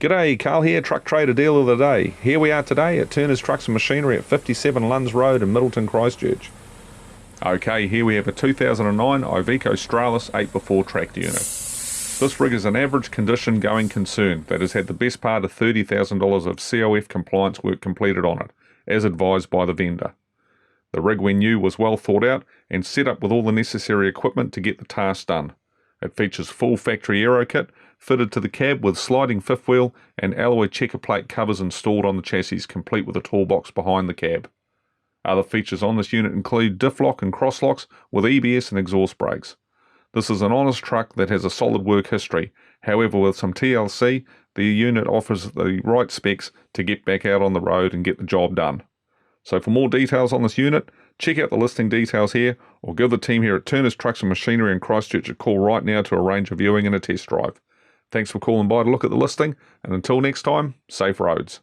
G'day, Carl here, Truck Trader Deal of the Day. Here we are today at Turners Trucks and Machinery at 57 Lunds Road in Middleton, Christchurch. Okay, here we have a 2009 Iveco Strallis 8x4 tractor unit. This rig is an average condition going concern that has had the best part of $30,000 of COF compliance work completed on it, as advised by the vendor. The rig when new was well thought out and set up with all the necessary equipment to get the task done. It features full factory aero kit, fitted to the cab with sliding fifth wheel and alloy checker plate covers installed on the chassis, complete with a toolbox behind the cab. Other features on this unit include diff lock and cross locks with EBS and exhaust brakes. This is an honest truck that has a solid work history. However, with some TLC, the unit offers the right specs to get back out on the road and get the job done. So for more details on this unit, check out the listing details here or give the team here at Turners Trucks and Machinery in Christchurch a call right now to arrange a viewing and a test drive. Thanks for calling by to look at the listing, and until next time, safe roads.